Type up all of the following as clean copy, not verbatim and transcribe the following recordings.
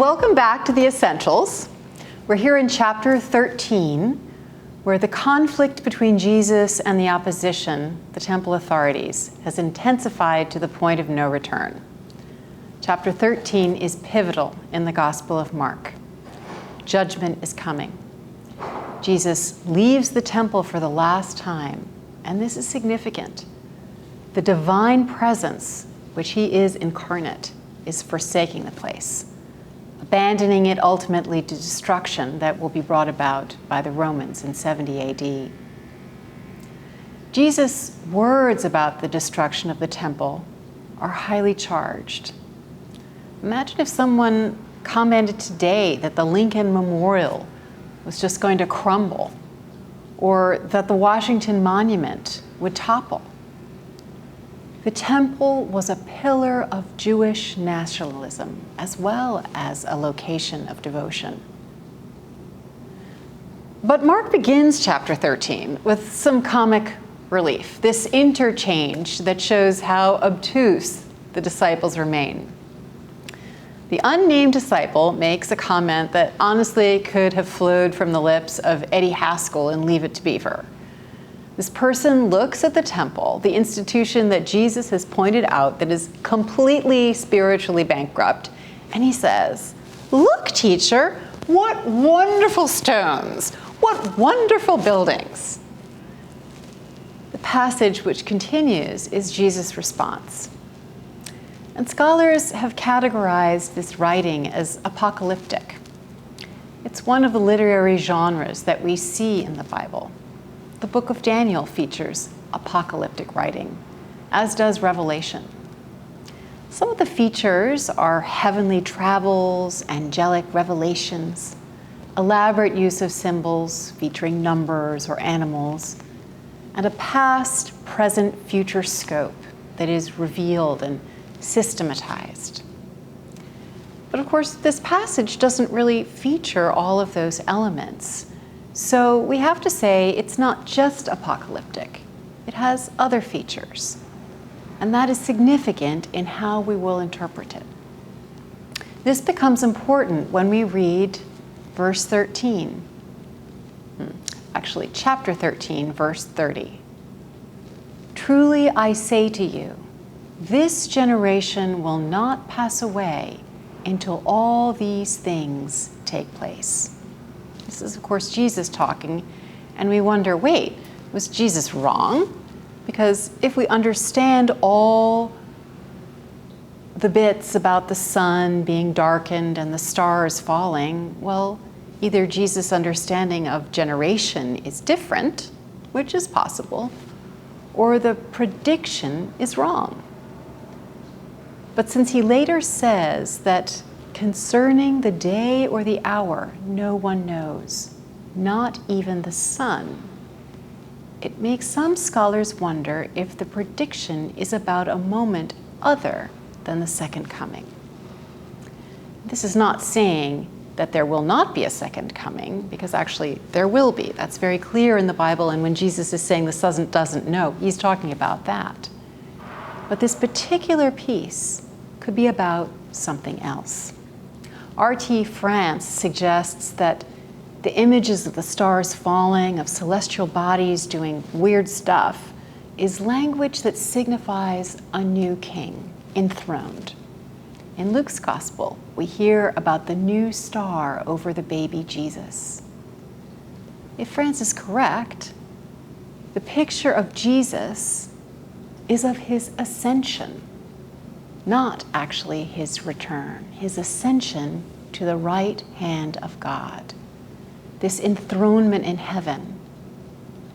welcome back to The Essentials. We're here in chapter 13, where the conflict between Jesus and the opposition, the temple authorities, has intensified to the point of no return. Chapter 13 is pivotal in the Gospel of Mark. Judgment is coming. Jesus leaves the temple for the last time, and this is significant. The divine presence, which he is incarnate, is forsaking the place, abandoning it ultimately to destruction that will be brought about by the Romans in 70 AD. Jesus' words about the destruction of the temple are highly charged. Imagine if someone commented today that the Lincoln Memorial was just going to crumble, or that the Washington Monument would topple. The temple was a pillar of Jewish nationalism, as well as a location of devotion. But Mark begins chapter 13 with some comic relief, this interchange that shows how obtuse the disciples remain. The unnamed disciple makes a comment that honestly could have flowed from the lips of Eddie Haskell in Leave It to Beaver. This person looks at the temple, the institution that Jesus has pointed out that is completely spiritually bankrupt, and he says, "Look, teacher, what wonderful stones, what wonderful buildings." The passage which continues is Jesus' response. And scholars have categorized this writing as apocalyptic. It's one of the literary genres that we see in the Bible. The book of Daniel features apocalyptic writing, as does Revelation. Some of the features are heavenly travels, angelic revelations, elaborate use of symbols featuring numbers or animals, and a past, present, future scope that is revealed and systematized. But of course, this passage doesn't really feature all of those elements. So we have to say it's not just apocalyptic. It has other features. And that is significant in how we will interpret it. This becomes important when we read verse 13. Actually, chapter 13, verse 30. "Truly I say to you, this generation will not pass away until all these things take place." This is, of course, Jesus talking, and we wonder, wait, was Jesus wrong? Because if we understand all the bits about the sun being darkened and the stars falling, well, either Jesus' understanding of generation is different, which is possible, or the prediction is wrong. But since he later says that concerning the day or the hour, no one knows, not even the Son, it makes some scholars wonder if the prediction is about a moment other than the second coming. This is not saying that there will not be a second coming, because actually there will be. That's very clear in the Bible, and when Jesus is saying the Son doesn't know, he's talking about that. But this particular piece could be about something else. R.T. France suggests that the images of the stars falling, of celestial bodies doing weird stuff, is language that signifies a new king, enthroned. In Luke's Gospel, we hear about the new star over the baby Jesus. If France is correct, the picture of Jesus is of his ascension, not actually his return, his ascension to the right hand of God, this enthronement in heaven.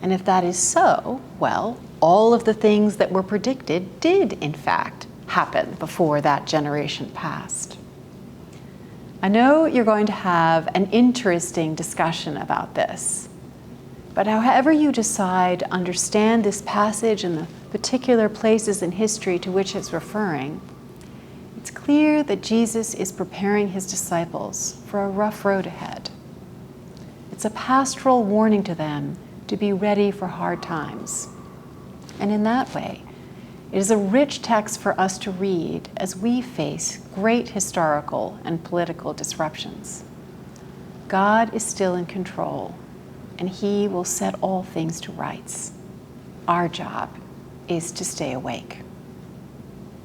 And if that is so, well, all of the things that were predicted did, in fact, happen before that generation passed. I know you're going to have an interesting discussion about this, but however you decide to understand this passage and the particular places in history to which it's referring, it's clear that Jesus is preparing his disciples for a rough road ahead. It's a pastoral warning to them to be ready for hard times. And in that way, It is a rich text for us to read as we face great historical and political disruptions. God is still in control, and He will set all things to rights. Our job is to stay awake.